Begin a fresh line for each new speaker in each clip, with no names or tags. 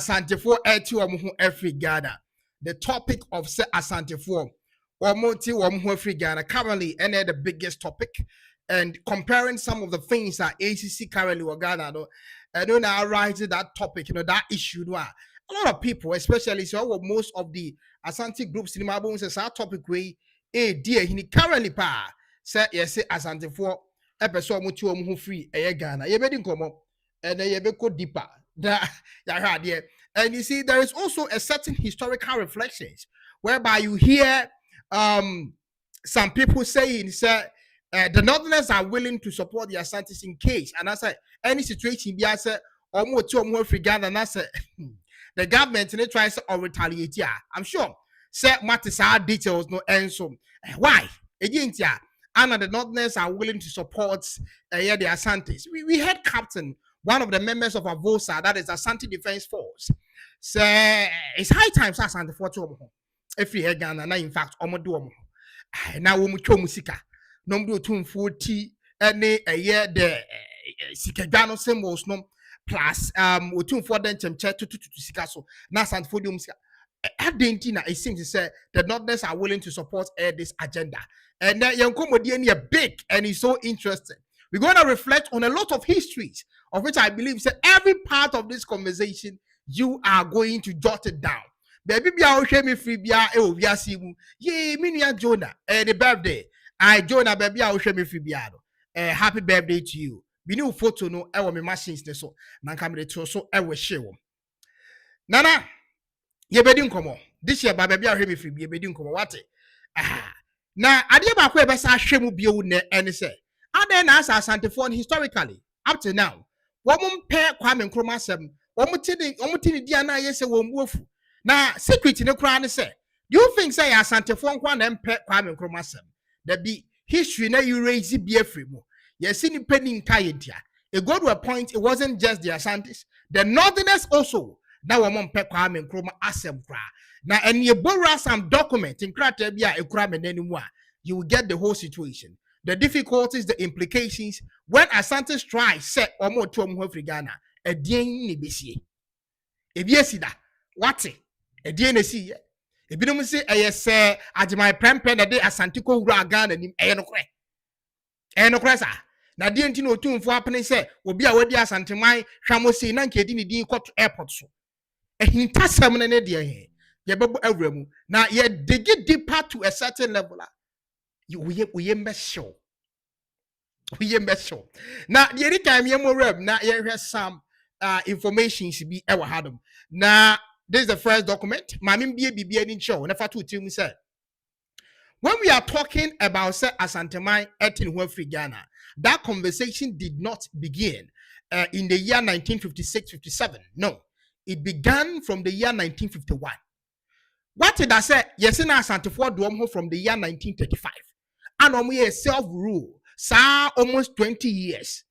Asantefo eti omo every Ghana. The topic of say Asantefo omo ti omo every Ghana currently the biggest topic, and comparing some of the things that ACC currently or Ghana no, I don't know right that topic, that issue. A lot of people, especially most of the Asante groups in my bones, that topic way dear he currently say yes Asantefo episode mo ti omo free Ghana. You better come up and you better go deeper. And you see, there is also a certain historical reflections whereby you hear some people saying the Northerners are willing to support the Asantes in case, and I say any situation be I say almost free Ghana, and I say the government tries to retaliate. Yeah, I'm sure. Say matters are details no answer. Why? Again, yeah, and the Northerners are willing to support the Asantes. We had Captain, one of the members of Avosa, that is Asante Defense Force, say it's high time Asante for to if we had Ghana, in fact, Omodo now musika, number Otumfuo+The a year the Sikagano symbols no plus Otumfuo+The to Sikaso, now Sanfodium. Argentina, it seems to say the Northerners are willing to support this agenda, and young comedian big and it's so interesting. We're going to reflect on a lot of histories, of which I believe every part of this conversation, you are going to jot it down. Baby, be out me free, be out, ye, Minia Jonah, the birthday. I Jonah, baby, out me free, be out. Happy birthday to you. Be new photo, no, I want me machines, so, Nankam to so, I will share. Nana, ye bedin come on. This year, baby, out me free, be bedin come on. What? Now, I did my way, best I share with you, and say. And then as Asantefo historically, up to now, woman pair K1ng Ghana, omutini diana yese womuofu. Now, secret in the crown say, you think say Asantefo and pair K1ng Ghana? There be history na you raise it be free mo. Yes, in pending Kayedia. It got to a point, it wasn't just the Asantes, the Northerners also. Now, woman pair K1ng Ghana asem kra. Now, and you borrow some document in Kratabia, a crime and anymore, you will get the whole situation. The difficulties, the implications, when Asante's try set or more to Omo Ghana, a dien ni besi. Ebiesi da, wate, a dien si, e binom say, say, at my prempen a day Asante ko Ghana nim, no cresa. Na dien tino Otumfuo happening say, will be a wedi Asante mai, Shamosi, Nanke dini di to airport so. A hintasam ne dear he, ye bubble every now ye dig it deeper to a certain level. We best show. Now, the other time you more rev. Now, you have some information should be ever had them. Now, this is the first document. Mamim be any show. Never to tell me say. When we are talking about say Asante etin free Ghana, that conversation did not begin in the year 1956-57. No, it began from the year 1951. What did I say? Yes, in Asantefo Duomo from the year 1935. And we self-rule, sir, almost 20 years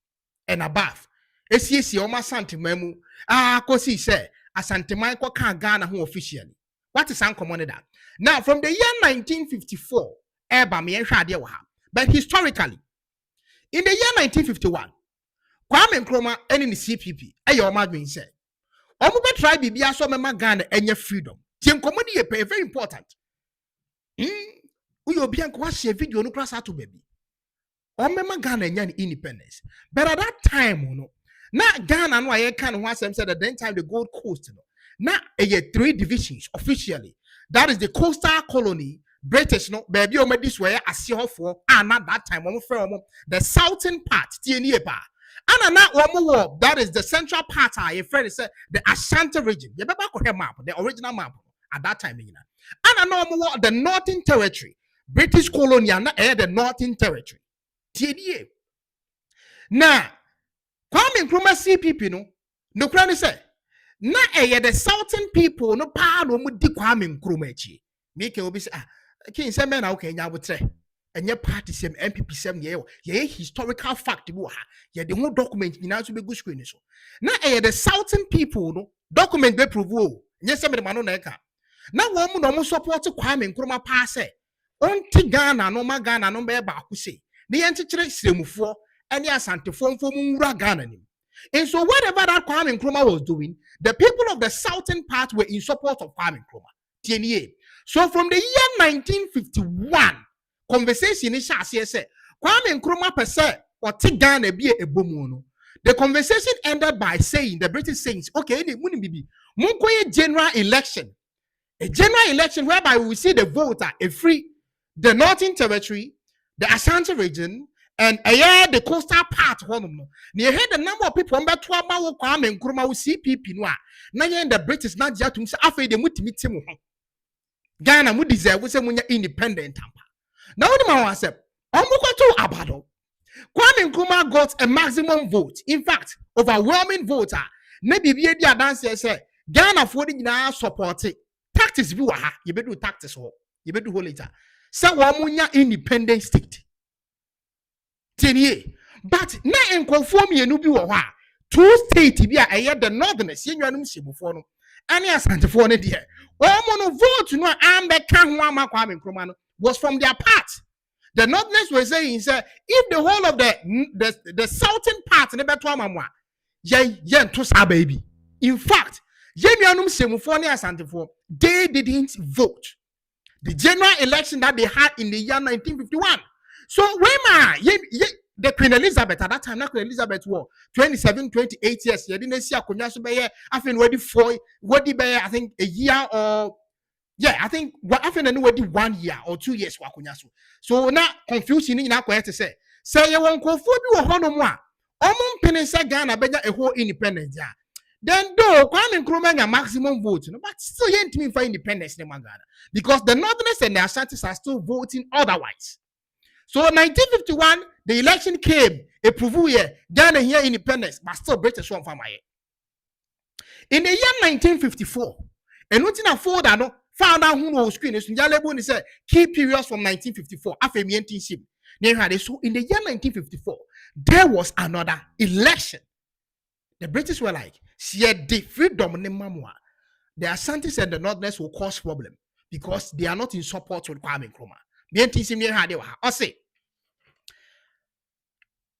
and above. Esi Oma Santimemu, Kosi say, Asante K1ng Ghana who officially. What is uncommon that? Now, from the year 1954, but historically, in the year 1951, K1ng Ghana and in the CPP, ayo madwin said, Omo try bibia so mema Ghana enye freedom. Tien komodi very important. We will be a video no class to baby. Or remember Ghana and independence. But at that time, not Ghana no I can once said at the time the Gold Coast. Now three divisions officially. That is the coastal colony, British no baby on this way as you for and at that time the southern part, and now that is the central part. I friend said the Asante region. You better map, the original map at that time. And I know the Northern Territory. British colonial na the Northern Territory. TDA. Now, K1ng Ghana CPP no crane say, na the Southern people no pa no mu di K1ng Ghana chi. Make obi say kin say men na okay nya botre. Enye party sem MPP sem ye historical fact bu ha. Ye the whole document nyina so be go screen so. Na the Southern people no document be prove o. Nye sem de mano na eka. Na wo mu no mu support K1ng Ghana pa say onti Ghana no ma Ghana no be ba ku say. The entire Sremufo any Asantefo mfo mu wura Ghana nim. And so whatever that Kwame Nkrumah was doing, the people of the southern part were in support of Kwame Nkrumah. So from the year 1951, conversation is said Kwame Nkrumah per se or Ghana be a boom. The conversation ended by saying, the British saying, okay, general election. A general election whereby we will see the voter, a free, the Northern Territory, the Asante region, and the coastal part. You heard the number of people about Kwame Nkrumah CPP. Now the British not just to say, after the mutimitimu. Ghana mu deserve we say munya independent. Now the man said, Omukoto Abado. Kwame Nkrumah got a maximum vote. In fact, overwhelming voter. Maybe the dancer say Ghana for the now support it. Tactics be waha. You better do tactics ho. You better do whole later. Say wamunya independent state. Tenye. But na en conform ye no bi waha. Two state be a the northerners. Ye nwanum si before no. Ani Asante for ne there. Omo vote no ambe kan ho ama Kwame Nkrumah was from their part. The Northerners were saying, sir, if the whole of the southern part never to amamwa, yen to sa baby. In fact, they didn't vote. The general election that they had in the year 1951. So when the Queen Elizabeth at that time, Queen Elizabeth war 27, 28 years. You didn't see a Kunyasu Bayer. I think ready for what the Bayer, I think a year or. Yeah, I think what happened anyway 1 year or 2 years wakunyasu. So now confusion in our to say you won't go for you or more. Penny said Ghana better a whole independence. Yeah. Then though Kwame Nkrumah a maximum vote, but still ain't me for independence in Ghana. Because the Northerners and the Asantes are still voting otherwise. So 1951, the election came, a prove here, Ghana here independence, but still British one for my. In the year 1954, and nothing afford no. Found out who was screen is Yalebo said key periods from 1954 after ship. So in the year 1954, there was another election. The British were like, the freedom the Asantes and the Northerners will cause problem because they are not in support with Kwame Nkrumah.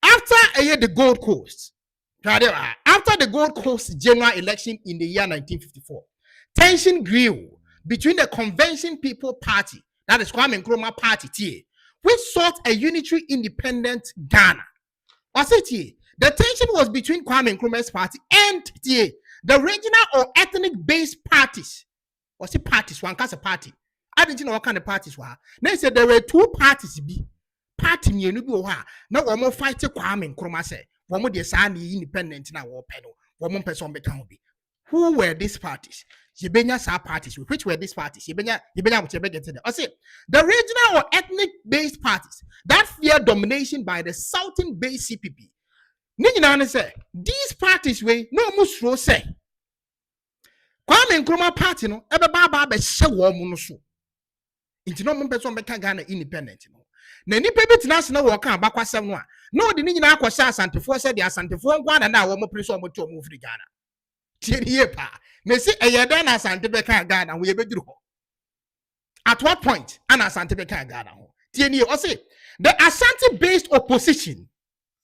After the Gold Coast, after the Gold Coast general election in the year 1954, tension grew between the Convention People Party, that is Kwame Nkrumah Party, which sought a unitary independent Ghana. The tension was between Kwame Nkrumah's party and the regional or ethnic-based parties. Was it parties? One kind of party. I didn't know what kind of parties were. They said there were two parties. Party me no bi ha. Now one more fight Kwame Nkrumah say. One more the independent na war pedal. One more person be can be. Who were these parties? Yibenya sa parties. Which were these parties? Yibenya I say the regional or ethnic-based parties that fear domination by the southern-based CPP. Nina say these parties way no musro say. Kwame Nkrumah party no ebe ba be hye wo mu no so. Inti no mo person be ka Ghana independent no. Na nipa bi tina se na wo ka abakwasem no a. No de ni nyina akwhye asantefo se de asantefo ngwa na wo mo pre so mo to mo firi Ghana. Tie pa. Me see eyeda na Asante be kan Ghana ho ye beduru ho. At what point an Asante be kan Ghana ho? Tie ni o say the Asante based opposition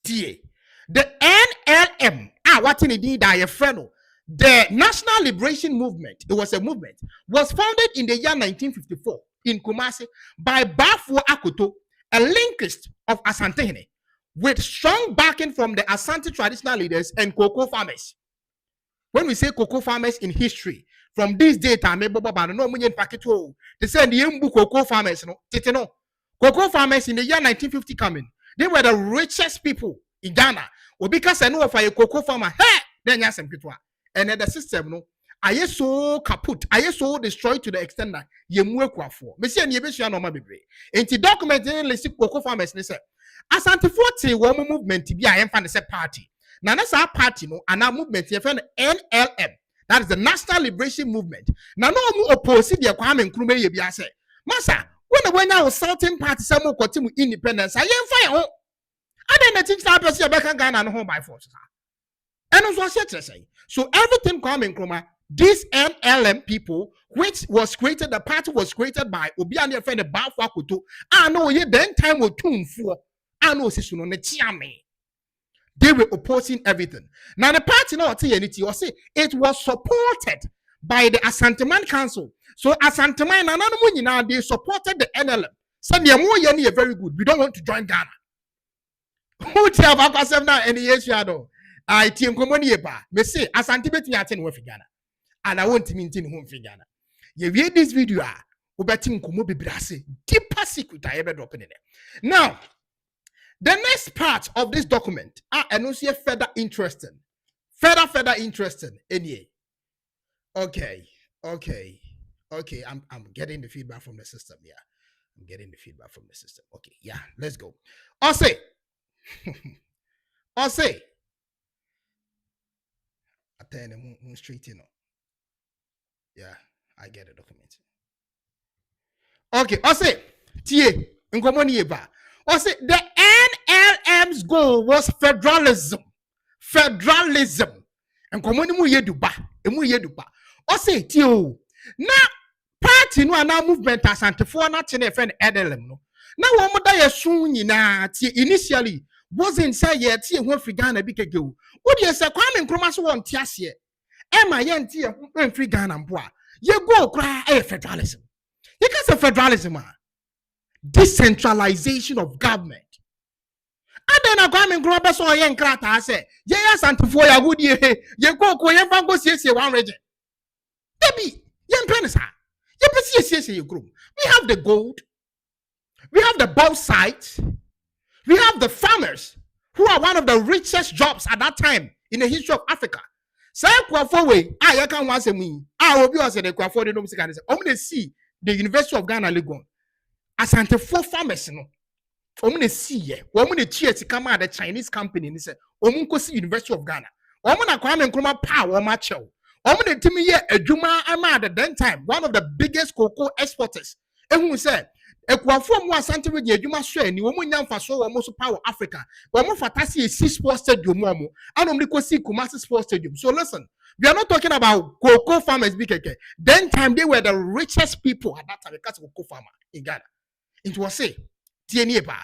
tie the NLM what in the die friend the National Liberation Movement, it was a movement, was founded in the year 1954 in Kumasi by Bafo Akoto, a linguist of Asante, with strong backing from the Asante traditional leaders and cocoa farmers. When we say cocoa farmers in history, from this data, they say the cocoa farmers, cocoa farmers in the year 1950 coming, they were the richest people in Ghana. Because I know of a cocoa farmer, hey, then yes, and then the system, no, I so kaput, I so destroyed to the extent that you move for. Monsieur, you be sure no matter. And the document list cocoa farmers, they say, Asante 40 woman movement to be a fantasy party. Now that's our party, no, and our movement here NLM. That is the National Liberation Movement. Now no more oppose the Kwame Nkrumah ye be say. Massa, when I was certain party some more continue independence, I am fine. I didn't think that person back in Ghana and home by force. And also say. So everything Kwame Nkrumah, these NLM people, which was created, the party was created by Obiani friend the Bafo Akoto. I know ye then time was Otumfuo. I know Sisuno ne chiame. They were opposing everything. Now the party now say it was supported by the Asante Council. So Asante now they supported the NLM. So they are very good. We don't want to join Ghana. Who tell about seven and years shadow? I think common ba. Me say Asante betting at home for Ghana. And I want to maintain home for Ghana. You read this video, Ubetin Kumo be brase. Deeper secret I ever drop in there. Now, the next part of this document, I don't see further interesting. Further interesting. Anyway. Okay. I'm getting the feedback from the system. Yeah. I'm getting the feedback from the system. Okay, yeah, let's go. I'll say. I tell them straight in. Yeah, I get the document. Okay, I'll say. I say the NLM's goal was federalism. And communimu yeduba. I say tio. Now party no na movement Asante for na tene friend NLM no. Now one da ye sun nyina tie initially wasn't say ye tie ho free Ghana bi keke o. Wo de say Kwame Nkrumah so won tie ase. E ma ye ntie ho free Ghana mpo a. Ye go kra federalism. You can say federalism decentralization of government. And then I Kwame Nkrumah so ye nkrata say ye Asante for ya good ye go ko ye fa go sie one region. Debi ye mpenisa. We have the gold, we have the bauxite, we have the farmers who are one of the richest jobs at that time in the history of Africa. Say Kwafowe, I can once a me. I will be as the Kwafo no music and say, I'm gonna see the University of Ghana Legon. Asante for farmers, no. I'm gonna see ye. I'm gonna cheer to come out the Chinese company and say, I'm gonna see University of Ghana. I'm gonna come and come power match. I'm going to tell me a Juma Amad at that time, one of the biggest cocoa exporters. And who said, a Kwafo more Asante Region, Juma Strain, you won't young for so almost power Africa. One more fantasy is 6 sports stadium, Momo. I don't go see Kumasi Sports Stadium. So listen, we are not talking about cocoa farmers, BKK. Then time they were the richest people at that time because of cocoa farmer in Ghana. It was say, TNA ba.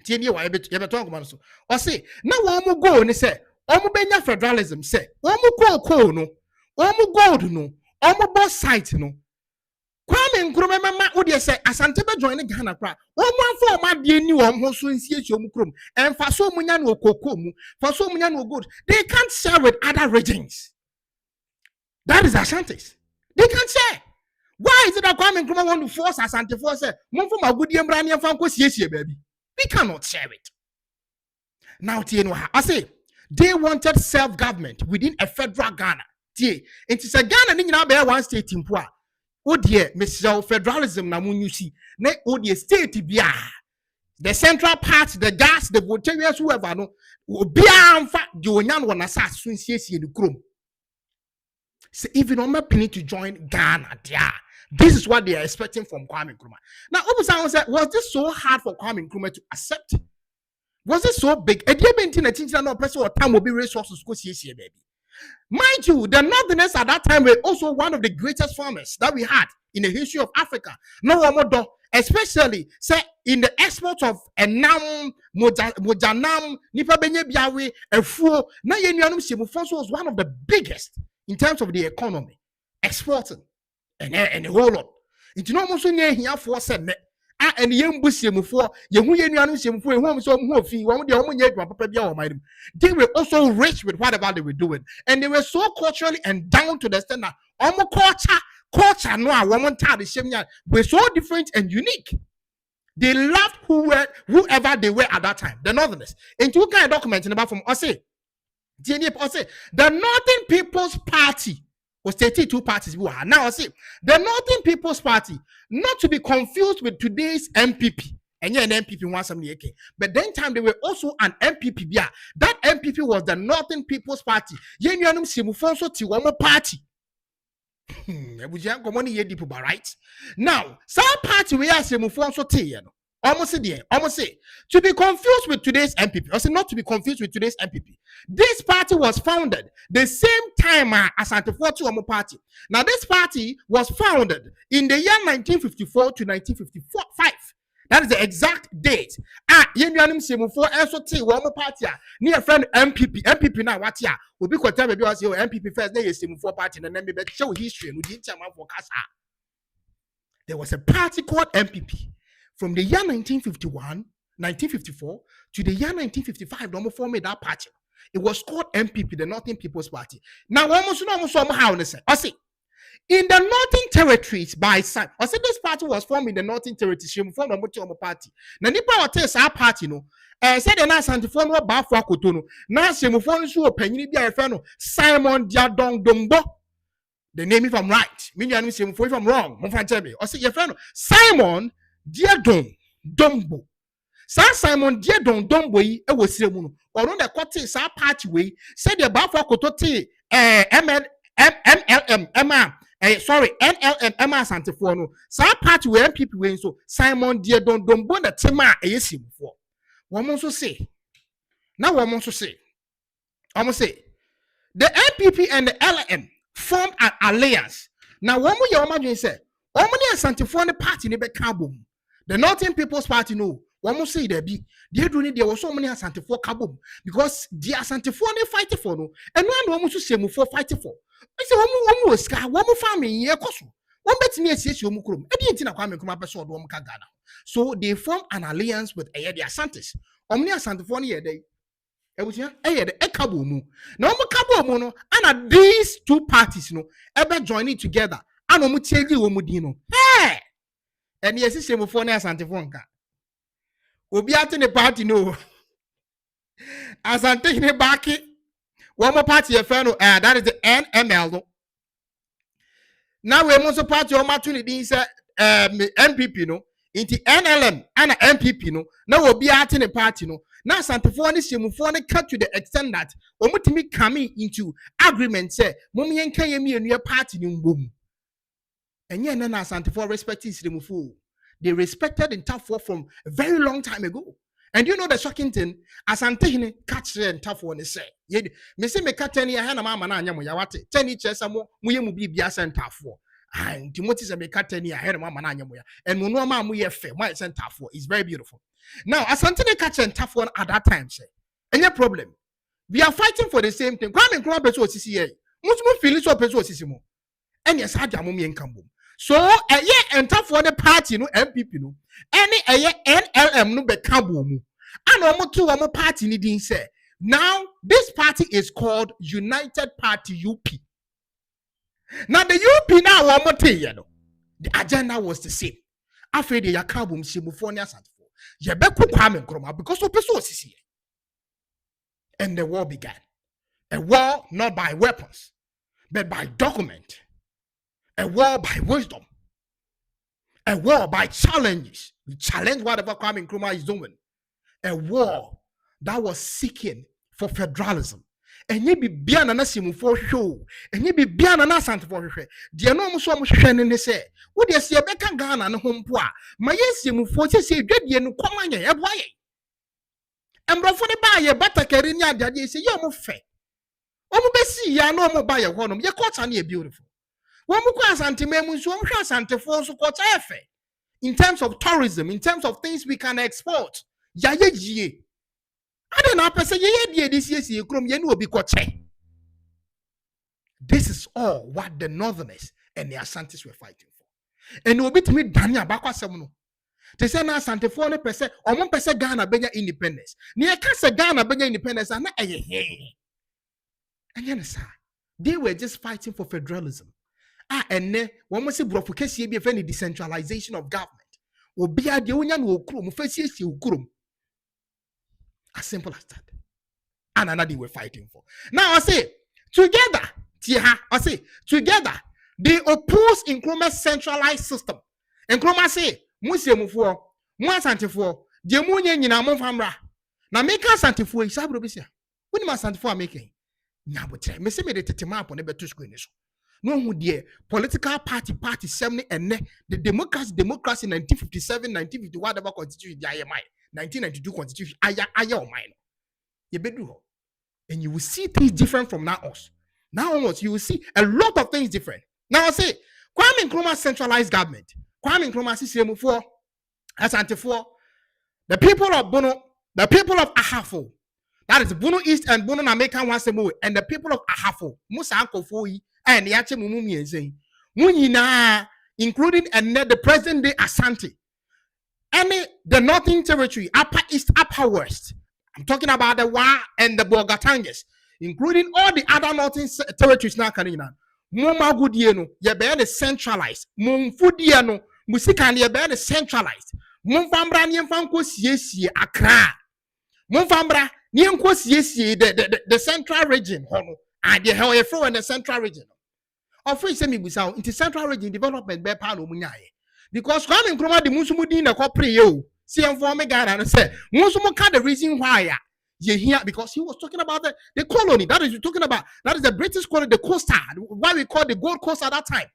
TNA wa ebe talk about so. Or say, now one go and say, Omo benya federalism say, Omo cocoa no. Omo gold no, omo bauxite no. Kwame Nkrumah mama wo de say Asante be join Ghana pra. Omo afọ ma de ni omo so nsiesie omo krom. En fa so omo nya no cocoa mu, fa so omo nya no gold. They can't share with other regions. That is Ashante's. They can't share. Why is it that Kwame Nkrumah want to force Asante for say, "Mon for magudi embra ni fa nko siesie baby." We cannot share it. Now tienwa I say they wanted self-government within a federal Ghana. It is a Ghana ni nyina be one state mpo a o de Mr. Federalism na mun yusi na o de state bia the central part the gas the voters whoever no bia amfa de onya no na sa so nsiesie ni krom. So even on my planning to join Ghana there, this is what they are expecting from Kwame Nkrumah. Now Obusan said, was this so hard for Kwame Nkrumah to accept? Was it so big? A dear been a teacher no person or time will be resources go see baby. Mind you, the Northerners at that time were also one of the greatest farmers that we had in the history of Africa. No one more, especially say in the export of enam, mojanam, nipa benye biawe, efuo. Na yenuanum simufonso was one of the biggest in terms of the economy, exporting and a whole lot. It's not most here for said. And young Bussiamufo, they were also rich with whatever they were doing, and they were so culturally and down to the extent that culture no woman the same were so different and unique. They loved whoever they were at that time, the Northerners. And two kind of documents about from Ose, the Northern People's Party. Was 32 parties. Now I see the Northern People's Party, not to be confused with today's MPP. And yeah, an MPP wants some AK. But then time they were also an MPP. Yeah, that MPP was the Northern People's Party. Yenyanum Simufonso Tiwamo Party. Right? Now, some party we are Simufonso T. Almost say to be confused with today's MPP. I say not to be confused with today's MPP. This party was founded the same time as Asante Omo Party. Now this party was founded in the year 1954 to 1955. That is the exact date. Yenuanum Semufo also T one party. Near friend MPP now what ya will be quite time because your MPP first day Semufo party and then maybe show history and we didn't for Casa. There was a party called MPP from the year 1954 to the year 1955. No more made that party. It was called MPP, the Northern People's Party. Now, almost somehow, I see. In the Northern Territories, by side, I said this party was formed in the Northern Territories. She formed a Motomo party. Now, Nipa tell our party, no. Said the Asante for no bar for Kotono. Now, she move on to a penny, Simon Diadong Dombo. The name, if I'm right, meaning if I'm wrong, I say your friend Simon Diadong Dombo. Simon Diadong Dombo, it was Semuno. Or on the quarter, sa party way, said the bar for Kotote, NLM, Emma Santifono. Sa party where people went so Simon Diadong Dombo, the Tema, a yes, for. One must say. Now, one must say. I must say. The MPP and the LM formed an alliance. Now, one more your imagine say, Omani Santifono party never kabum. The Northern People's Party no. One more say there be. There was so many Santifono kabum because the Santifono fighting for no. And one more to say for fighting for. I say one more scar, one more family here koso. One bet near says you mukrum. I didn't know come episode one Ghana. So they formed an alliance with the Asantes. Omni Santifono here they. The Ekabomu. Now, Kabomo, and these two parties, no, ever joining together. And Omutegi Omudino. Hey! And yes, it's same for Santifonka. We'll be out in the party, no. As I'm taking it back, one more party, a fellow, that is the NML. Now, we're also party of opportunity, MPP, no, into NLM and MPP, no. Now, we'll be out in the party, no. Now, Santifono Semufone cut to the extent that Omutimi coming into agreement say, Mummy and Kayemi and your party in boom. And yet, Nana Santifono respected Semufu. They respected in tough war from a very long time ago. And you know the shocking thing, Asante catch and tough one is say, me say me cut 10 years, and Mamma Nanyamo Yawate, 10 years, some more, Muyamu be Bias and tough war. And Timothy's a me cut 10 years, and Mamma Nanyamoya, and Munoma Muya Fe, why it's and tough war is very beautiful. Now, Asante catch and tough one at that time, say, any problem. We are fighting for the same thing. Kwame Nkrumah Peso CCA. Much feelings of Peso Sisimo. And yes, I am Mummy and Kambo. So, a year and tough for the party, no MPP, no. Any a year NLM no be Kambo. And almost two more party needing say. Now, this party is called United Party UP. Now, the UP now one more thing, you know. The agenda was the same. After the Yakabum Simufonia Sanfo. Yebeku Kwame Nkrumah because of Peso CCA. And the war began. A war not by weapons, but by document. A war by wisdom. A war by challenges. We challenge whatever Kwame Nkrumah is doing. A war that was seeking for federalism. And ye be biana na simu for show. And ye be biana na Asante for show. Dear no so much shene say. What they say K1ng Ghana no hompoa. My simu for say ye no kwamanya e boye. Embro for the buy better kerinya daddy say yo mo fe. Omo besi ya no mo buy honom. Ye quarter na beautiful. One mo kwa Asante memu so mo hwa Asante for so quarter efe. In terms of tourism, in terms of things we can export. Ya ye. I don't know, person this is all what the Northerners and the Asantes were fighting for. And it will be to me Dania Bakwa Semuno. They say na Asante for 1% or 1% Ghana benya independence. Near Casa Ghana benya independence and sir, they were just fighting for federalism. And then one must say brofukesi be any decentralization of government. Or be a union will krum, face krum. As simple as that. And another they were fighting for. Now I say, together, they oppose Nkrumah's centralized system. Nkrumah say, Musiamufo, Asante, the Munyan Yinamo Famra. Now make Asante for Isabrobesia. What must Asante for making? Now, but me say me the tetemap on the two screens. No, dear, political party 70 and the democracy 1957, 1950, whatever constitution the IMI. 1992 constitution, and you will see things different from now on. Now onwards, you will see a lot of things different. Now I say, Kwame Nkrumah centralized government. Kwame Nkrumah system for Asante for the people of Bono, the people of Ahafo, that is Bono East and Bono Nameka Wasemo, and the people of Ahafo, Musa Uncle Foi, and Yache Mumumi and saying, Munina, including and the present day Asante, any the Northern Territory, Upper East, Upper West. I'm talking about the Wa and the Bogatanges, including all the other Northern Territories now. Kanina, Moma Gudiano, Yabene centralized, Mumfudiano, Musikan Yabene centralized. Mumfambra Niemfanko Siesi Accra. Mumfambra Niemko Siesi, the central region, and the hell in the central region. Of which semi Busau into central region development by Palo Munyae. Because K1ng Ghana the Musumudi na kopre yo. See for me Ghana and say, Musumuka the reason why you hear because he was talking about the colony. That is talking about that is the British colony, the coastal, what we call the Gold Coast at that time.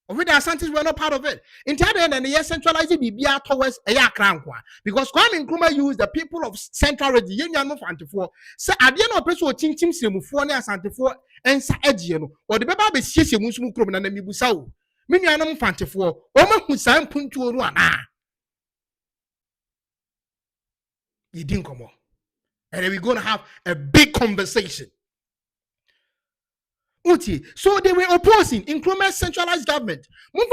Already Asantes were not part of it. In the end, and the centralizing BBR towards a crown because K1ng Ghana used the people of central region, Yan for so at the end of person ching chim simuphone Asante for and sa edgiano or the baby sisi Musumu Krum and Mibusau. Minianum Fantefo, Oma Hussan Puntu Ruana. You didn't come on. And then we're going to have a big conversation. Uti. So they were opposing increment centralized government. The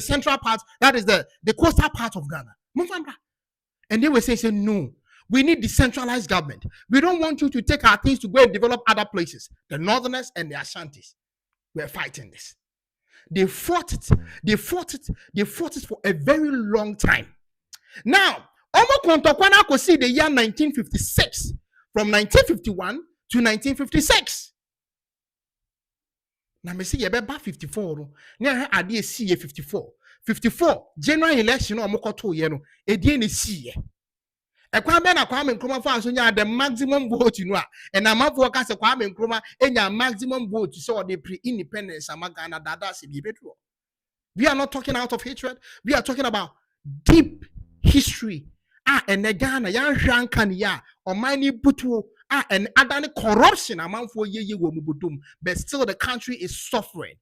central part, that is the coastal part of Ghana. And they were saying, no, we need decentralized government. We don't want you to take our things to go and develop other places. The Northerners and the Ashantis were fighting this. They fought it. They fought it. They fought it for a very long time. Now, Omo Kontokwana could see the year 1956. From 1951 to 1956. Now, me see about 54. Now, I did see 54. 54 general election or Mokoto Yeno. A DNA see. A K1ng Ghana for the maximum vote, you know, and I'm up for K1ng Ghana and your maximum vote to show the pre-independence Ghana. That's a true. We are not talking out of hatred. We are talking about deep history. And the Ghana, yan rankan ya, or many butu, and other corruption among for ye womubudum, but still the country is suffering.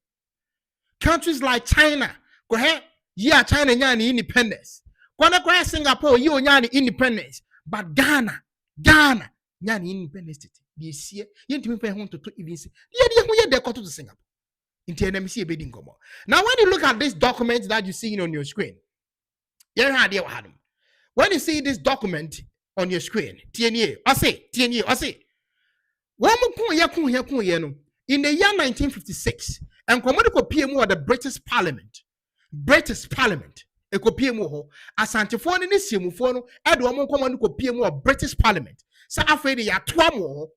Countries like China, go ahead, yeah, China yani independence. Kwana kwa Singapore, you yani independence, but Ghana, yani independence. This year, you need to home to even see. Yeah, they go to Singapore. Now, when you look at this document that you see on your screen, when you see this document on your screen, TNA, I say, in the year 1956, and Commodore PMO of the British Parliament, a PMO, Asante for any Simufono, Edwamo Commodore PMO of British Parliament. So after they are 12 more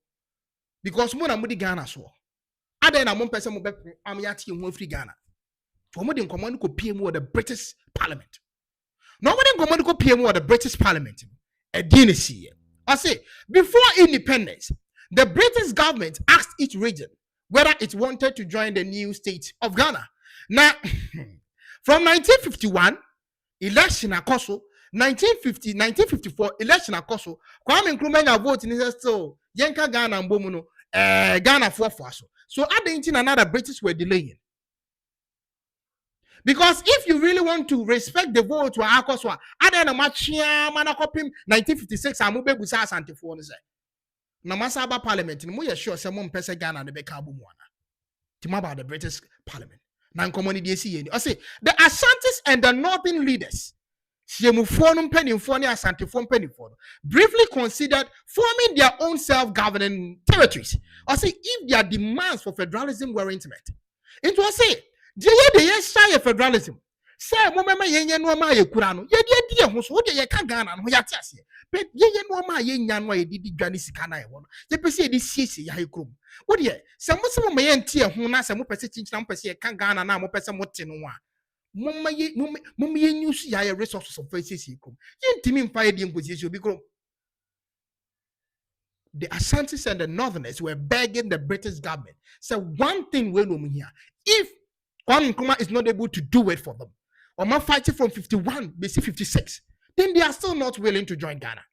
because Mona Mudi Ghana so. Other than a one person, Amiati and Free Ghana. For more than Commodore PMO of the British Parliament. Nobody Commodore PMO of the British Parliament. A dynasty. I say, before independence, the British government asked each region whether it wanted to join the new state of Ghana. Now, from 1951, election akoso, 1954, election akoso, K1ng Ghana vote in the still, Yenka Ghana and Bomuno, Ghana for so. So, at the end, another British were delaying. Because if you really want to respect the vote to Akoswa, other than Machia Manakopim 1956, I'm moving with Asante for Namasaba Parliament, and we are sure someone person Ghana the Bekabu Mwana. Tim about the British Parliament. Nan community I say the Asantes and the Northern leaders, Siemufonum Pennyphone, Asante Phone Pennyphone, briefly considered forming their own self-governing territories. I say if their demands for federalism were intimate. It was say the shy federalism. Say, Mama Yen no ma ye kurano. Ye dear who's what ye can Ghana and Hoyatias. But ye no ma yen yanwa ye did Ganisicana. Ye perceive this CC Yahikrum. What ye? Some may enter who nas and Mopesi Champesi can Ghana now Mopesa Motinua. Mummy you see higher resources of faces. Yen Timin fire the imposition because the Asantes and the Northerners were begging the British government. So one thing we know here. If K1ng Ghana is not able to do it for them, or man fighting from 51, BC 56, then they are still not willing to join Ghana.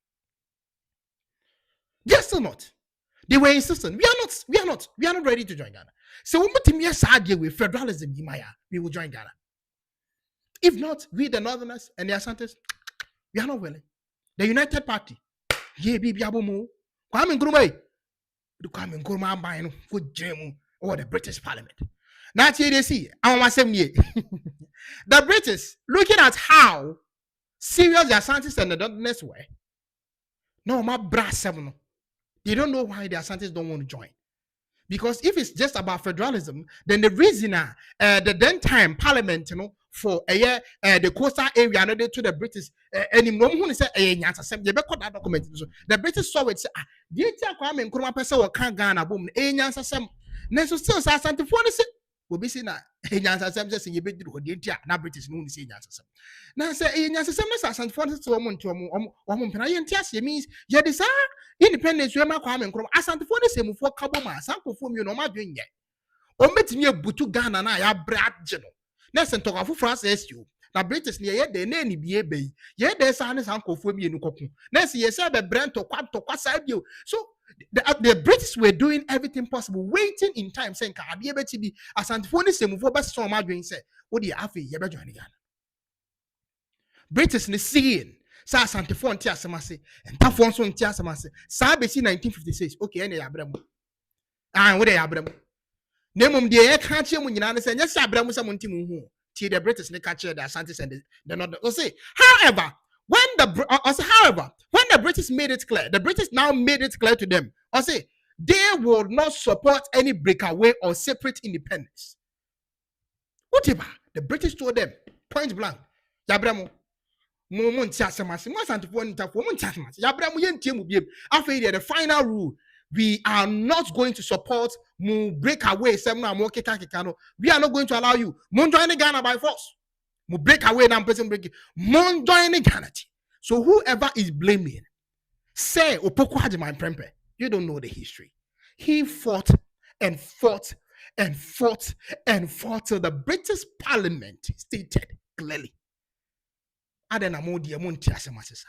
They are still not. They were insistent. We are not ready to join Ghana. So when we yes idea with federalism, we will join Ghana. If not, we the Northerners and the Asantes, we are not willing. The United Party, yeah, be Biabomo, Kwame Nkrumah, the Kwame Nkrumah buying good Jemu or the British Parliament. Now, they see, I want the British looking at how serious the Asantes and the Northerners were. No, my brass seven. They don't know why the Asantes don't want to join. Because if it's just about federalism, then the reason the then time parliament, for the coastal area, to the British, and in one say that document. The British saw it. The Kwame Nkrumah person or K1ng Ghana boom. Neso still Asante say will be seen. Nyansa sem say you be do the na British no say nyansa sem. Na say nyansa sem na Asante to omo mpena ye ntiase means ye de sa independence we ma Kwame Nkrumah Asante say mu for kabo ma sankofo mi no ma dwen ye. O metimi ebutu Ghana na ya brage no. Na se ntokafo France you. Na British ne ye de na ni bie be. Ye de sa ne sankofo mi enu koku. Na se ye say be brento kwa sa bio. So the British were doing everything possible, waiting in time, saying, "Can be able to be Asante say move over so much doing say, what do you have here? Join Ghana." British ne seeing say Asante ntia asemase, and that one so ntia asemase. Sa be 1956. Okay, any abramo. Ah, what dey abramo? Nemum de e ka che mu nyina ne say, "Nyese abramo say monti mu hu." Ti the British ne ka che the Asante and the not. Say, however, when the British made it clear, the British now made it clear to them, they will not support any breakaway or separate independence. Whatever the British told them, point blank, Yabramo, the final rule, we are not going to support breakaway. We are not going to allow you. Join Ghana by force. Mu break away now person break mon join Ghana. So whoever is blaming say opoko had my prempe, you don't know the history. He fought and fought and fought and fought till the British Parliament stated clearly. Adena mo die mo ntia semasesa.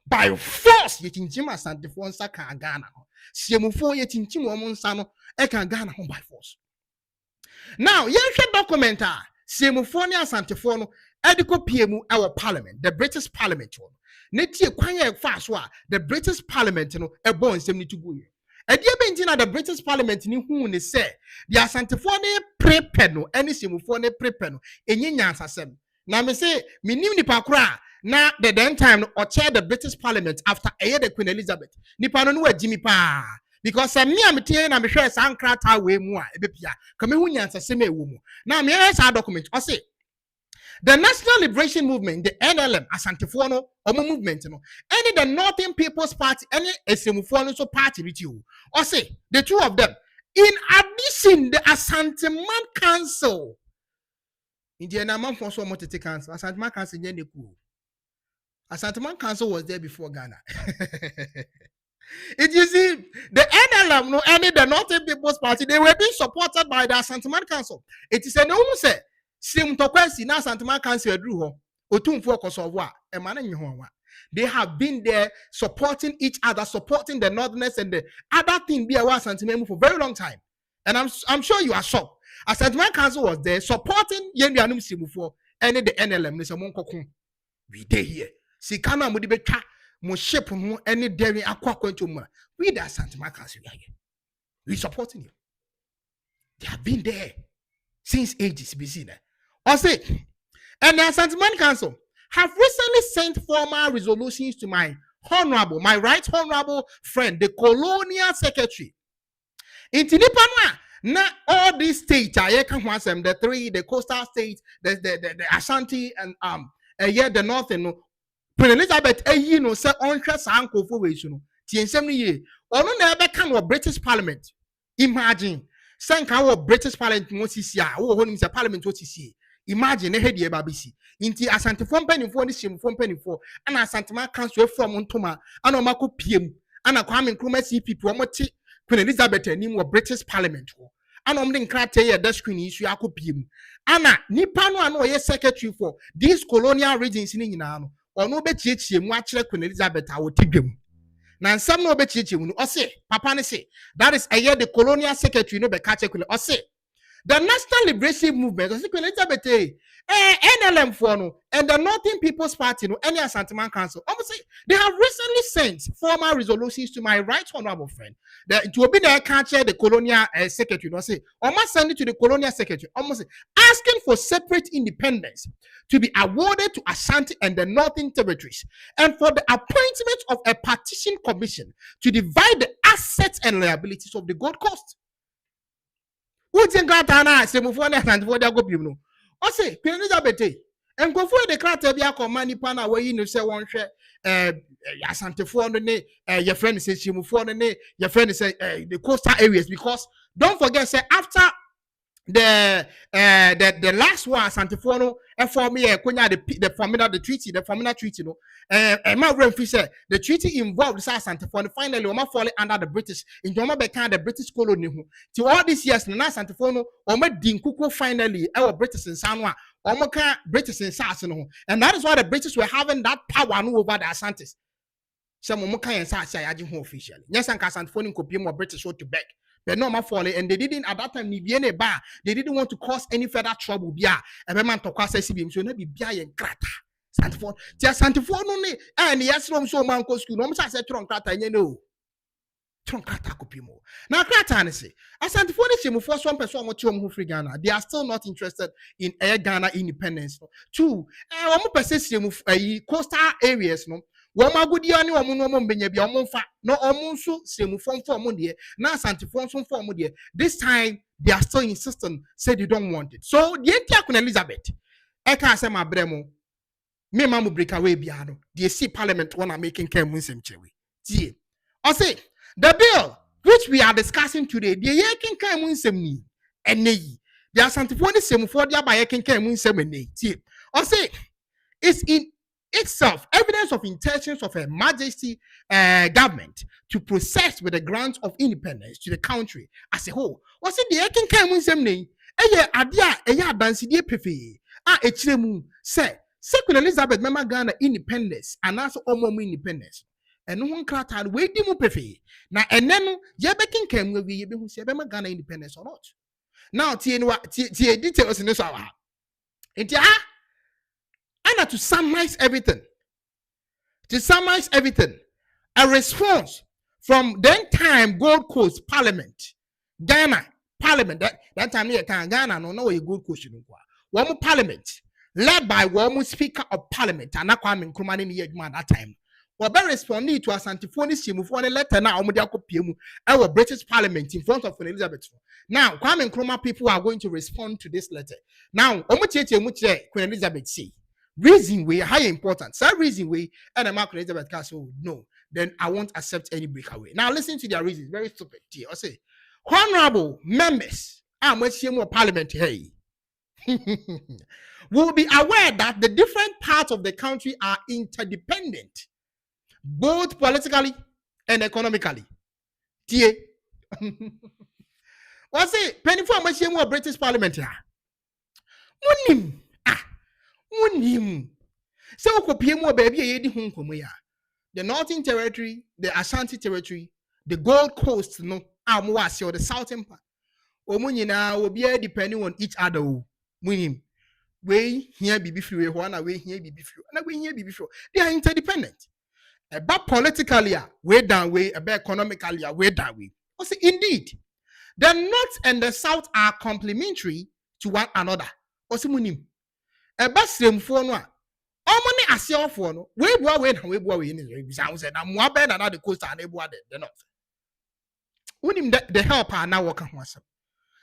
By force ye tinchima Asante fo nsa kan Ghana. Siemufo ye tinchimo mo nsa no e kan Ghana ho by force. Now, ye hwe document Siemufo ne Asantefo no ediko piemu our parliament, the British Parliament one. Netie kwanye fa so the British Parliament no ebo nsem ni tugu ye. Ede be ntina the British Parliament ni hu ne say the Asantefo ne prepare no ene Siemufo ne prepare no enye nyansasem. Na me say minim nipa kora na the then time no or chair the British Parliament after the Queen Elizabeth. Nipa no no agimi pa. Because me am tie na me hwe sankrata we mu a ebepia ka me hu nyansasem ewo mu. Na me hear sa document o say the National Liberation Movement, the NLM, Asantefo no omo movement no, any the Northern People's Party, any Esemufo no so party with you. Or say the two of them. In addition, the Asante Man Council. Indiana man for so much to take council. Asante Man Council nye neku. Asante Man Council was there before Ghana. It you see, the NLM no any the Northern People's Party, they were being supported by the Asante Man Council. It is a no say. Sim tokwesi na Asante Man Council edru ho. Otumfuo kosovo a e ma na nyi ho wa. They have been there supporting each other, supporting the Northerners and the other thing be a Asante Man for a very long time. And I'm sure you are shocked. Asante Man Council was there supporting Yenduanum Simufo and the NLM. They say we dey here. Sikana mo di betwa mo ship ho any dairy akwa kwanto mu. We the Asante Man Council we are here. We supporting you. They have been there since ages. Be seen. I say, and the Asante Man Council have recently sent formal resolutions to my right honorable friend, the colonial secretary. In Tinipanwa, now all these states, the three, the coastal states, the Ashanti and the North and Queen Elizabeth, say on Sanko for we TN70 or no never come of British Parliament. Imagine, Sanka of British Parliament, what Parliament what is imagine a head babisi. Inti Asante from penny for this from penny for and Asante Man Council from Montoma and Omako PM and a Kwame Nkrumah see people Queen Elizabeth and him British Parliament. And the criteria that screen issue ako PM. Anna Nipano no ye secretary for these colonial regions in Inano or no bechi watch Queen Elizabeth I will take them. Now some no bechi or say Papa say that is a year the colonial secretary no be catch or say the National Liberation Movement, Queen Elizabeth, NLM for no, and the Northern People's Party, no, any Asanteman Council, almost say they have recently sent formal resolutions to my right honorable friend. That it will be the catcher, the colonial secretary, no say, almost send it to the colonial secretary, almost say, asking for separate independence to be awarded to Ashanti and the Northern Territories, and for the appointment of a partition commission to divide the assets and liabilities of the Gold Coast. What's in Ghana? Say, move on and for the go, you know. I say, Queen Elizabeth, and go for the crater be a command pana where you say one share, Asante for your friend says she move on, your friend say the coastal areas, because don't forget, say, after the last one, Santifono, and for me, the formula treaty, no, and my friend said the treaty involved Santifono. Finally, Oma falling under the British in Joma became the British colony. To all these years, now Santifono, Oma Dinkuko finally, our British in Sanwa, Oma British in Sassano, and that is why the British were having that power over the Asantes. Some Momoka and Sasha officially. Yes, and Santifono could be more British to back. But no, my folly, and they didn't at that time. They didn't want to cause any further trouble. Bia, and man to cause SCB, so not be Bia and Grata. Santifor, just Santifor only, and yes, so man goes to no such a trunk crata, you know. Trunk crata copimo. Now, Crata, say, as Santifor is him for one person who free Ghana, they are still not interested in Air Ghana independence. Two, one more person coastal areas, no. Wama gudi ani wamu no mbenya bi omunfa no omunso semu form de na asante form de. This time they are still insisting, say they don't want it. So the entire Queen Elizabeth e ka say ma bremo me mamu break away bia no they see parliament wanna making K1ng Nsem tie I say the bill which we are discussing today the yaking K1ng Nsem ni eneyi the asante form semu for dia ba yaking K1ng Nsem eneyi tie I say it's in itself evidence of intentions of Her Majesty government to process with the grant of independence to the country as a whole. Was it the K1ng Nsem ni? Eya abansidie pefe. Echiremu say Queen Elizabeth mema Ghana independence and also omomu independence. Eno ho nkrata we di mu pefe. Na enenu ye bekin K1ng we ye be hu se mema Ghana independence or not. Now tie details in this hour. And to summarize everything, a response from then time Gold Coast Parliament, Ghana Parliament, that time here Ghana no a Gold Coast one Parliament led by one Speaker of Parliament and Kwame Nkrumah in the that time. Well, be responding to Asante Simu for a letter now our British Parliament in front of Queen Elizabeth. Now Kwame Nkrumah people are going to respond to this letter. Now Queen Elizabeth say. Reason way high important. So reason way and I'm Queen Elizabeth Castle. No, then I won't accept any breakaway. Now listen to their reasons. Very stupid. I say, honorable members, I'm with more parliament. Hey, will be aware that the different parts of the country are interdependent, both politically and economically. Tie. What's it? Penny for much more British Parliament here. So baby the Northern Territory, the Ashanti Territory, the Gold Coast, no, or the Southern part. Omunyina will be depending on each other. Winim. We here be free, one away here be free, and we here be free. They are interdependent. About politically, way down way, about economically, way down way. Indeed, the North and the South are complementary to one another. Munim. A bathroom for no. Omoni asia for no. We bua in sounds and I'm more better than the coast and the North. Unim the helper now work on myself.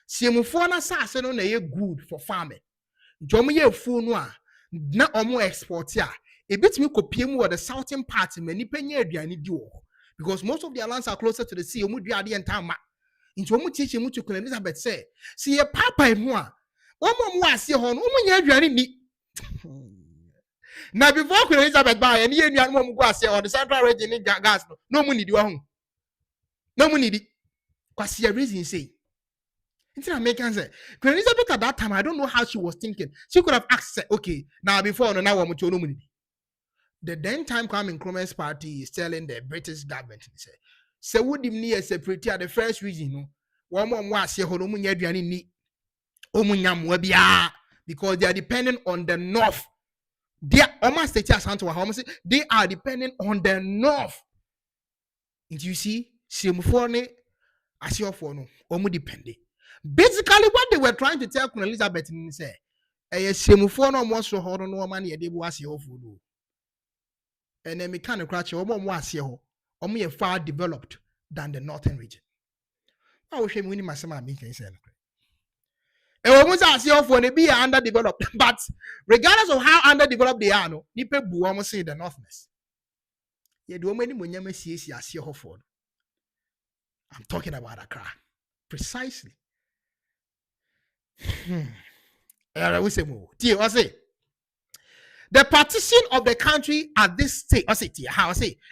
Siemufona sass no na good for farming. Jomo ye fu no na omo export ya. A bit me kopiem the southern part many penny aduani di wo. Because most of their lands are closer to the sea. Omu duade and tama. Into omu teach mu to Queen Elizabeth say, see a papa in one. Omo mu asie ho no omu nya aduani ni. Now before Queen Elizabeth buy and you and mom go say on the central region in gas no money do home. No money di. Cause your reason say. It's an American say. Queen Elizabeth at that time, I don't know how she was thinking. She could have asked, okay, now before now I'm no money. The then time Kwame Nkrumah's party is telling the British government, say would him near separate the first reason, no. One more was here, no munya duani ni. Omunyam webia. because they are depending on the north. They are almost they are depending on the north. And you see, Simuphone, Asiofo no, omu depending. Basically, what they were trying to tell Queen Elizabeth is say, Simuphone almost so hard no money they was Asiofo. And then me kind of crash omu far developed than the northern region. I wish we need my summer making sense. And almost Asiofo they be underdeveloped, but regardless of how underdeveloped they are, no, nipe bu almost say the northness. Yeah, do many munyama see Asiofo. I'm talking about Accra. Precisely. The partition of the country at this stage,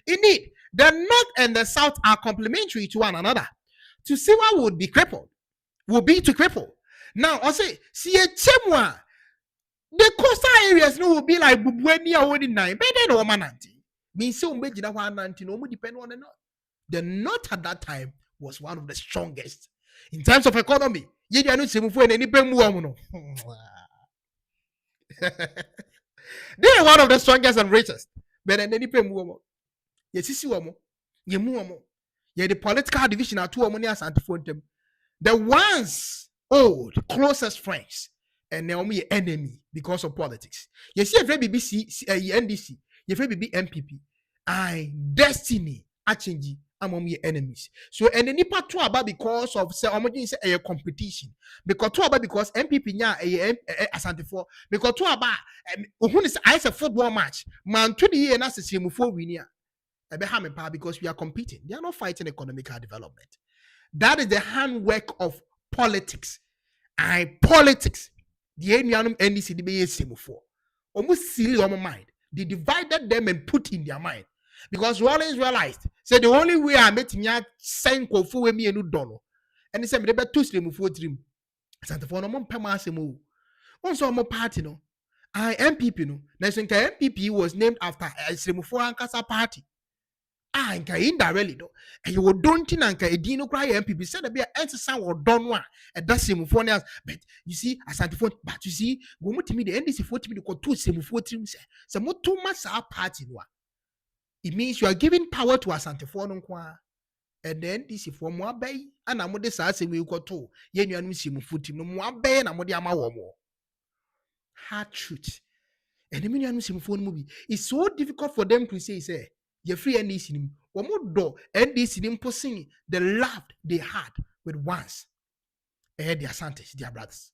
indeed, the north and the south are complementary to one another. To see what would be crippled, will be to cripple. Now, I say, see a chemwa, the coastal areas no will be like Bubuenia or 9, but then no mananti. Means so major 190 no depend on the north. The north at that time was one of the strongest in terms of economy. They are one of the strongest and richest. But then any pay more. Yes, the political division are two harmonious anti-them. The ones old closest friends and they only enemy because of politics. You see, if BBC, NDC, if MPP, destiny, achingi. Among your enemies. So and the nipa to about because of say a competition. Because to about because MPP nya Asante for because to about who is I say football match. Man to the year na se mu for winia. Because we are competing. They are not fighting economic development. That is the handwork of politics. Politics. The NDC the be semu for. Almost silly on my mind. They divided them and put in their mind. Because Rollins realized, say the only way I met me at Saint Kofu with me and Udono. And he said, "Me two slim for dream." Santa for no more pemasimo. Also, more party no. MPP no. Next MPP was named after a slim for Ankasa party. Inka indirectly though. And you don't think Anka Edino cry MPP said to be an answer or done one and that's slim for us. But you see, Asante for, but you see, go to me the NDC 40 minutes or two slim for dream. Some more too much our party no. It means you are giving power to Asante for no kwa. And then this is for more bay and I'm the sassy we got to. Yen you miss him footing no more bay and I'm the ama more. Hard truth. And the million phone movie. It's so difficult for them to say, you're free and this in him. One more door and this in him posing the love they had with once. And their Asantes, their brothers.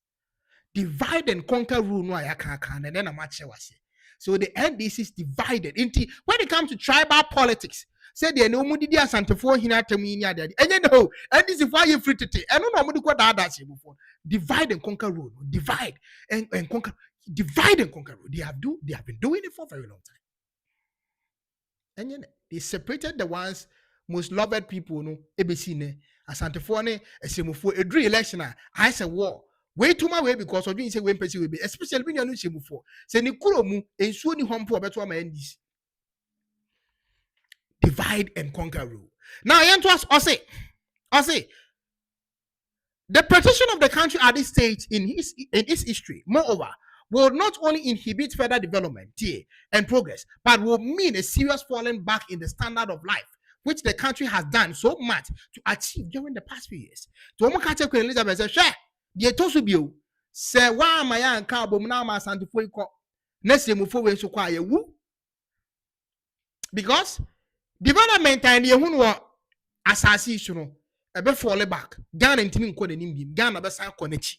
Divide and conquer rule no I can and then a match was here. So the NDC is divided into when it comes to tribal politics. Say they no mudi dia Asante for hina teminia there. And you know, NDC for you free to take. I don't know what that before. Divide and conquer rule. Divide and conquer. Divide and conquer rule. They have been doing it for a very long time. And you know, they separated the ones most loved people no ABC ne Asante for ne esemufo edru election I say war. Way too my way because of doing say when person will be, especially when you're not sure before. Say ni kuromu ensuo ni hompo beto ama NDC. Divide and conquer rule. Now I to us say the partition of the country at this stage in its history, moreover, will not only inhibit further development and progress, but will mean a serious falling back in the standard of life, which the country has done so much to achieve during the past few years. To catch Queen Elizabeth say, share. The Tosubio say, why am I and carbon now? My Santa Foico, next year, move forward to quiet woo. Because development and the who assassination, a bit fall back. Ghana and Timmy called him, Ghana, the San Conechi.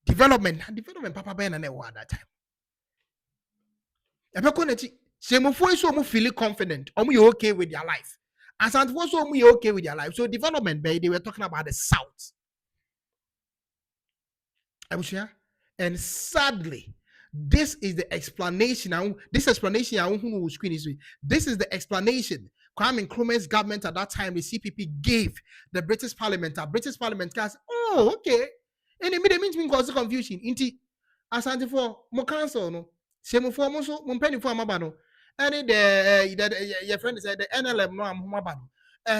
Development, Papa Ben and at that time. A bit Conechi, say, move forward so feel confident, or you okay with your life. As I was so okay with your life. So, development, baby, they were talking about the South. And sadly, this is the explanation. This is the explanation Kwame Nkrumah's government at that time, the CPP, gave the British Parliament. British Parliament says, oh, okay. And it means me cause confusion. Inti Asante for mo council no. Same for mo so mo penny for mabano. And your friend said the NLM no am mabano.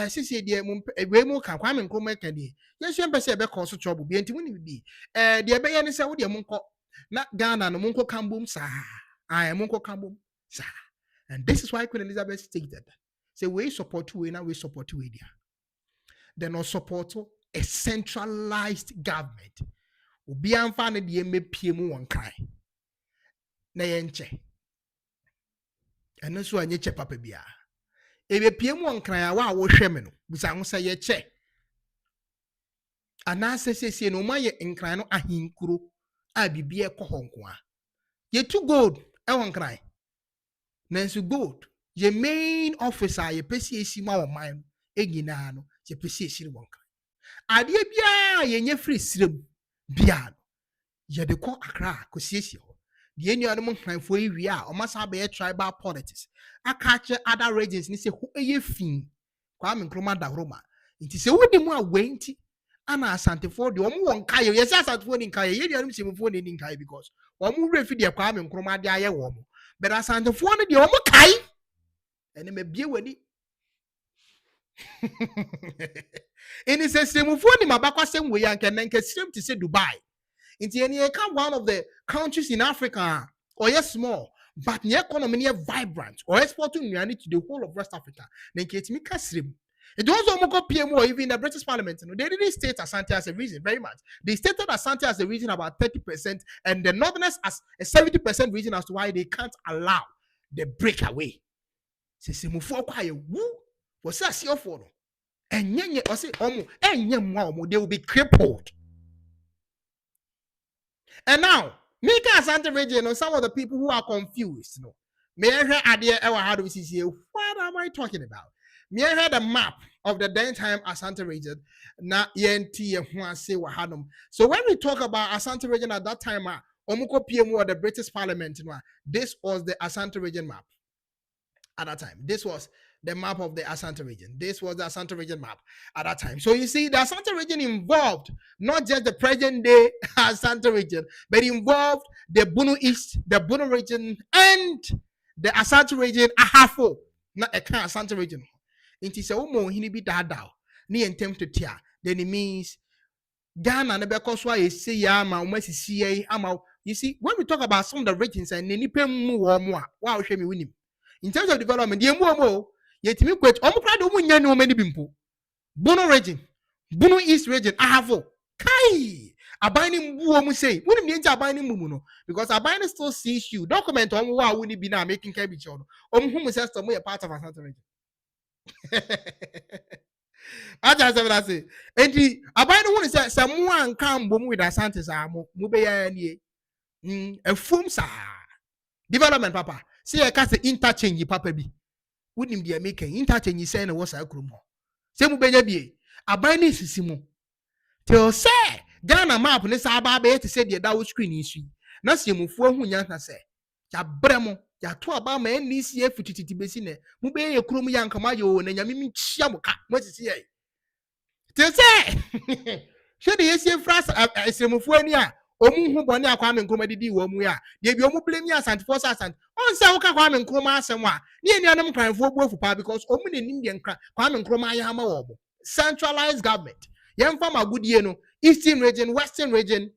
Sisi de we mo kan Kwame Nkrumah kan de. Yes you person be cause trouble. Be enti woni bi. De be ye ne se wo de mo nko. Na Ghana no munko kambum sa. I munko kambum sa. And this is why Queen Elizabeth stated, say we support you now, we support you there. They not support a centralized government. Obi amfa ne de mepie mu won kan. Na yenche. Eno so anye che papa bia. Ebe pie mu won kan a wa wo hwe me no. Bisa ho say ye che. Ana sesese no ma ye nkran no ahinkuro a bibie kɔ hɔ nko a. Ye tu gold e won kan. Nanso gold ye main officer ye pesi esi ma wo man e nyina no ye pesi esi won kan. Ade bia ye nye free sirem bia ye de kɔ Accra kɔ siesie hɔ. The nuanom hwanfo yi wi a omasa be tribal politics aka che other regions ni se ho eye fin Kwame Nkrumah da Roma nti se wodi mu a wenti ana asantefo de omo won kaye ye se asantefo ni kaye ye nuanom semfo ni kaye because omo refi de Kwame Nkrumah de aye wo mo but asantefo no de omo kaye ene mabie wani eni se semfo ni mabakwasem we yanke nanke srem ti se Dubai. Inti one of the countries in Africa, or yes small, but the economy is vibrant, or exporting to the whole of West Africa. Then get me kasrim. It was almost PMO, even in the British Parliament. They didn't state Asante as a reason, very much. They stated Asante as a reason about 30%, and the Northerners as a 70% reason as to why they can't allow the breakaway. They will be crippled. And now, Mika Asante Region, some of the people who are confused, may I hear idea how do we see what am I talking about? May I hear the map of the then time Asante Region, na yenti say wahadum. So when we talk about Asante Region at that time, Omuko PMO, the British Parliament, this was the Asante Region map at that time. This was the map of the Asante region. This was the Asante region map at that time. So you see, the Asante region involved not just the present day Asante region, but involved the Bunu East, the Bunu region, and the Asante region ahafo. Not a kind of Asante region. Inti se umo hini bi dadao ni attempt to tear. Then it means Ghana never cause why you say ama umesi CA ama. You see, when we talk about some of the regions and ni pemu wa wow shemi winim. In terms of development, the more yetimi kwet omukra do munya no many bimpo. Bono region, Bono East region, ahavo. Kai abani mbu omu say, wouldn't be into abani mumu because abani still sees you. Document on why wouldn't be now making cabbage on. Who says to me a part of Asante region. I just say, and the abani one says someone come boom with Asante Samo, Mubeya and a fumsa development, papa. See, I can't say interchange, papa be. Wouldn't be a making interchange saying was a crumo. Same baby, a binding sissimo. Till say, Ghana map, let's ababe to say the Dow screen issue. Nasimu for who yanka say. Ya bremo, ya to about my niece ye for titi besine. Mube a crum young camayo and yamim chamuka. What is he? Till say, should the AC fras a semufuania. Omu hu boni Kwame Nkrumah didi wo mu ya de bi omu blame Asante for Asante on say wo ka Kwame Nkrumah asɛm ne enuanam kranfo boafu pa because omu ne nim de nkra Kwame Nkrumah ya ma wo centralized government yemfa magudie no eastern region, western region,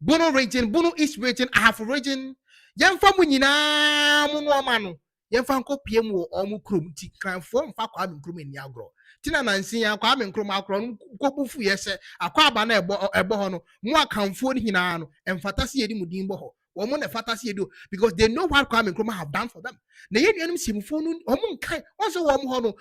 Bono East region, half region yemfa mu nyina mu no ma no yemfa nkopie mu omu krom ti kranfo mfa Kwame Nkrumah ni agro tina nansi ya Kwame Nkrumah akro kobufu yese akwa aba na ebo ho no mu akamfo ni hina no emfatase yedi mudin bo ho omo na fatase yedo because they know what Kwame Nkrumah have done for them na yedi anum simfo no omo nkai onso wo mo ho no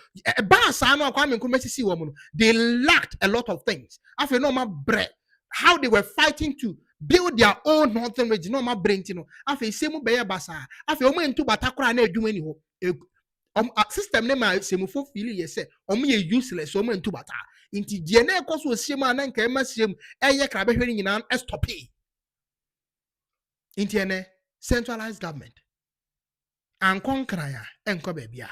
ba sa no Kwame Nkrumah sisi wo mo no they lacked a lot of things afi no ma bre how they were fighting to build their own northern region no ma brenti no afi semu be basa afi omo entu batakora na adwuma ni ho system name semufo feel yes ye useless so man bata inti die na ekoso osiem ana nka ema siem eye kra behwe ni nyina stop inti ene centralized government an konkran ya enko ba bia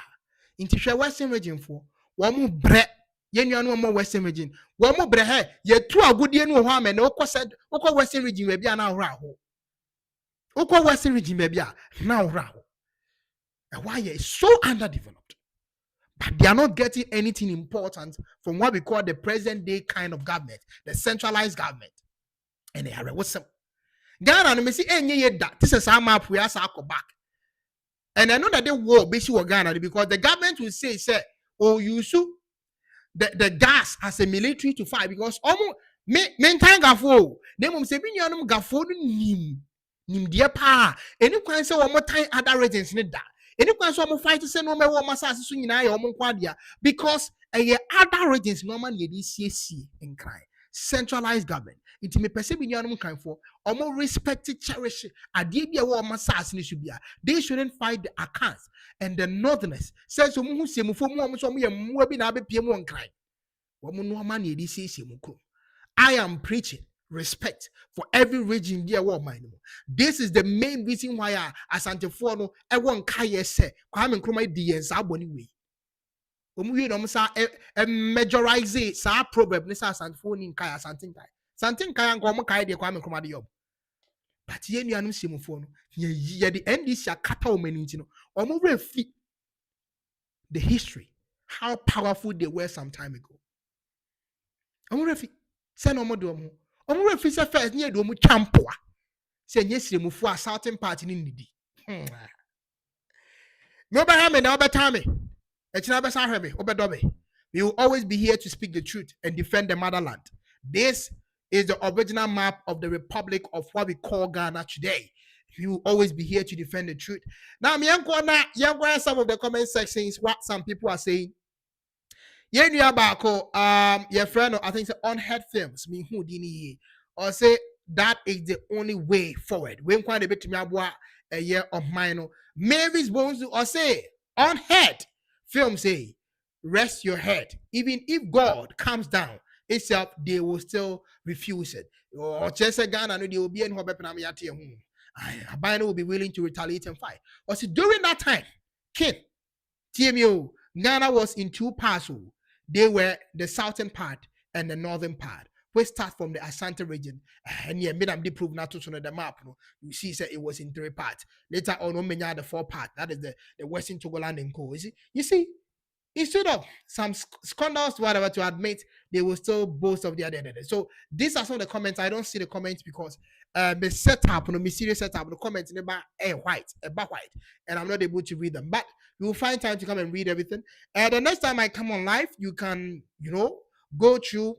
inti hwe western region fo wo mu bre ye nuanu mo western region wo mu bre he ye tu agudie no ho amene okọ western region ba bia na ahora ho okọ western region ba bia na ahora ho. Why is so underdeveloped, but they are not getting anything important from what we call the present day kind of government, the centralized government. And they are awesome. Ghana no me see enye ye da. This is how map we asa go back. And I know that they war basically Ghana because the government will say oh you should the gas as a military to fight because almost me time gafo they mum say bi nuanom gafo no nim de pa any kwan say one more time other regions ne da any kwan say one fight say no me one masase so nyina ya one kwadia because other regions normal ye dey siesie in crime centralized government it me person bi nuanom kan for omo respect cherish ade bi e wo masase ne should be they shouldn't fight the accounts and the northerners says so mu semufo mu omo so mo ye mu bi na abepie mu on crime woman no man ye dey siesie mu kro. I am preaching respect for every region there. This is the main reason why Asante no I want Kaya say Kwame Nkrumah di yen sa boni we. Omuye no msa majorize sa proverb ni sa Asante ni Kaya Asante Kaya. Asante Kaya nko mo Kaya de Kwame Nkrumah de yob. But ye nuanum simufo no ye the NDC akata o mani ntino. Omo refi the history how powerful they were some time ago. Omo refi send omo do omo refi say first near do omo champoa say nye siremufo a southern party ni nidi me oba me na oba time e kina be sa hwe me obedo me we will always be here to speak the truth and defend the motherland. This is the original map of the republic of what we call Ghana today. We will always be here to defend the truth. Now me yanko some of the comment sections what some people are saying. Yen you your friend, I think it's Unheard Films, me who dini or say that is the only way forward. When quite a bit to me a year of mine, Mavis Bones or say Unheard Film say rest your head. Even if God comes down itself, they will still refuse it. Or just a Ghana, they will be in Hobepanamiati. Abino will be willing to retaliate and fight. Or see during that time, King TMO Ghana was in two parts. They were the southern part and the northern part. We start from the Asante region, and yeah, made them prove not to the map. No? You see, say it was in three parts. Later on, we the four part. That is the Western Togoland and Co. You see, instead of some scandals, whatever, to admit, they will still boast of their identity. So these are some of the comments. I don't see the comments because the setup, the mysterious setup, the comments in about white, and I'm not able to read them. But you will find time to come and read everything. And the next time I come on live, you can, go through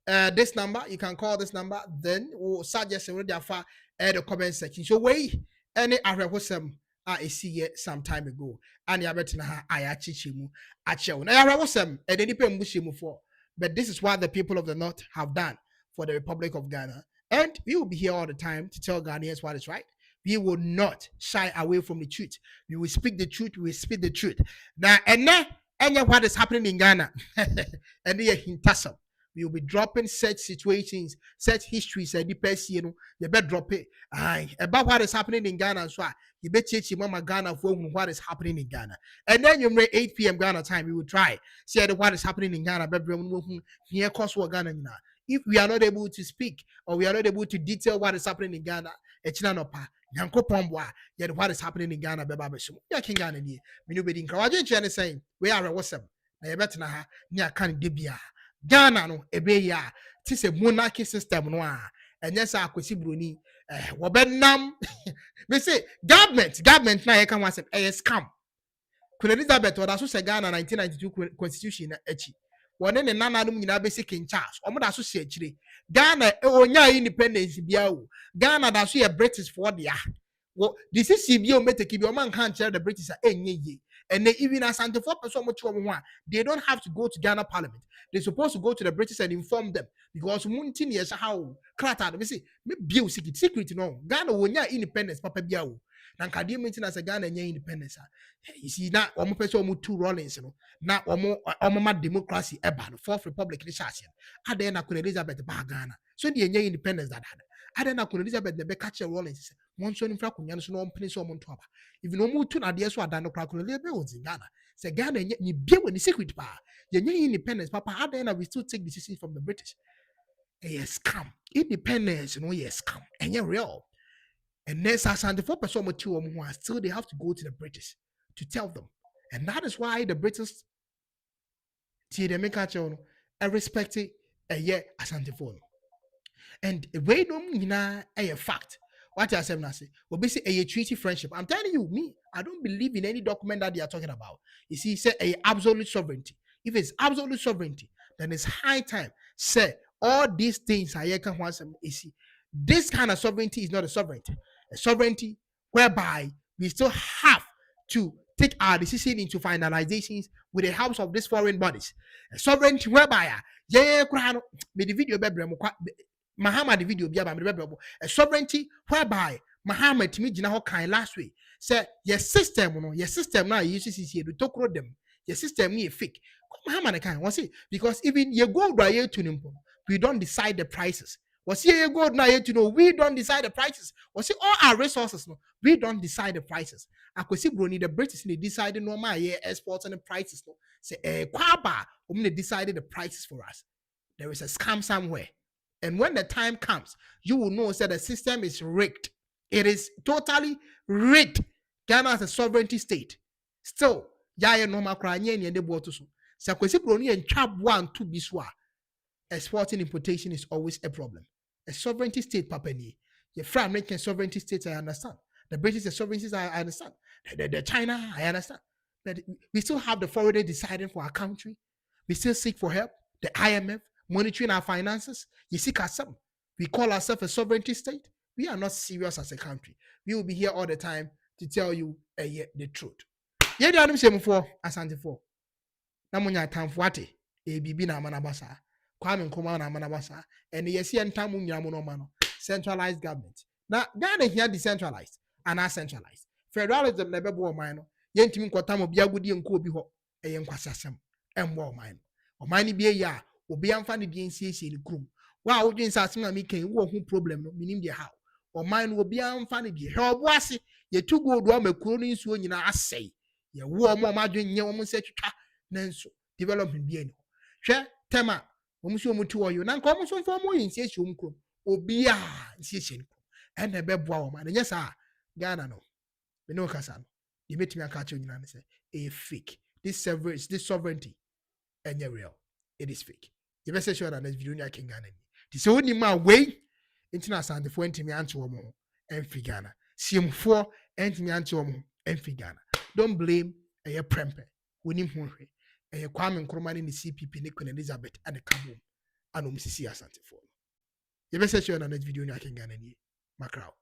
this number. You can call this number. Then we'll suggest already after the comment section. So wait, any arrewosem I see it some time ago. And you better na I achichimu achew. Na arrewosem and any pay for. But this is what the people of the North have done for the Republic of Ghana. And we will be here all the time to tell Ghanaians what is right. We will not shy away from the truth. We will speak the truth. We will speak the truth. Now, and what is happening in Ghana, and they hintasam. We will be dropping such situations, such histories, and you better drop it. About what is happening in Ghana, so you bet you mama Ghana for what is happening in Ghana. And then you 8 p.m. Ghana time, we will try see what is happening in Ghana. Here, cost Ghana. If we are not able to speak or we are not able to detail what is happening in Ghana, yet what is happening in Ghana, yeah, King Ghana, nobody in saying, we are a WhatsApp. I better na near can debia. Ghana no ebe ya tis a monarchy system no and yes akwesi broni wobenam we say government na can was a scam Queen Elizabeth or so say Ghana 1992 constitution echi one ne nananum nyina be King Charles omo da so se achire Ghana onya independence bia o Ghana da so ye British for dia well this is CBO metake bi o man kan share the British enye ye and they even as Asante person they don't have to go to Ghana Parliament. They're supposed to go to the British and inform them because muntin yes how krata me say me bio secret no Ghana wonya independence papa biawo na nkade mentin as Ghana nya independence you see na omo person omo two rollings no na omo ma democracy eba no fourth republic ni chase ade na Queen Elizabeth ba Ghana so the nya independence that ade na Queen Elizabeth the be catch rollings one so nfra kunya no so no mpene so omo nto aba even omo tu na de so ada no kra Queen Elizabeth in Ghana say Ghana ni bio ni secret pa the independence papa how then we still take decisions from the British yes scam independence yes scam and you're real and then Asante person still they have to go to the British to tell them and that is why the British they make a respect a year Asante And we don't a fact. What I say, we say a treaty friendship. I'm telling you, me, I don't believe in any document that they are talking about. You see, say a absolute sovereignty. If it's absolute sovereignty, then it's high time. Say all these things I can want some. You see, this kind of sovereignty is not a sovereignty. A sovereignty whereby we still have to take our decision into finalizations with the help of these foreign bodies. A sovereignty whereby yeah, me the video Mahama the video a sovereignty whereby Mahama to me jina kind last week say your system now you see here to talk them your system ni fake Mahama the kind was it because even you go by to nimpo we don't decide the prices was here you go now to know we don't decide the prices was it all our resources no we don't decide the prices I could see brony the British they decided no my exports and the prices no say kwaba they decided the prices for us. There is a scam somewhere. And when the time comes, you will know that the system is rigged. It is totally rigged. Ghana is a sovereignty state. Still, yaya normal kranye ni ende boto so. Sa kwesi broni en chap 1 2 biswa. Exporting importation is always a problem. A sovereignty state papani. Your American sovereignty states I understand. The British sovereignty states I understand. The China I understand. But we still have the foreigner deciding for our country. We still seek for help. The IMF monitoring our finances. You see, we call ourselves a sovereignty state. We are not serious as a country. We will be here all the time to tell you the truth. Yeah, the same for Asante for. Namunya time for what? ABB na manabasa. K1ng Ghana na manabasa. And yes, and tamu mano. Centralized government. Now, Ghana here decentralized and are centralized. Federalism never bore mine. Yentimi kwatamo biagudi nko bi ho. Eyen kwasasem. Emwo mine. O mine bi ya. Obi amfa ne bi nsiesie ne krum wa wo dwen sa asem na me kan wo ho problem no minim de how o man no obi amfa ne bi he obo ase ye tu go do amakuro no nsuo nyina asɛe ye wo mo ma dwen nye wo mo se twitwa na nso development bi ani hwɛ tema wo mo so mo tu oyo na nka wo so mfa mo nsiesie wo krum obi a nsiesie ne krum en na beboa wo ma na nyesa Ghana no me no kasa no ye betimi aka cha nyina ne se a fake this sovereignty and real it is fake. You better sure that this video ni K1ng Ghana. This only my way into Asante for ntimi anche wo mo emfi Ghana. Siemfo ntimi anche wo mo emfi Ghana. Don't blame a prempe. Wonim ho hwe. K1ng Ghana ni CPP ne Queen Elizabeth and the Kabum. Ano msisi Asante for. You better sure that this video ni K1ng Ghana ni makrao.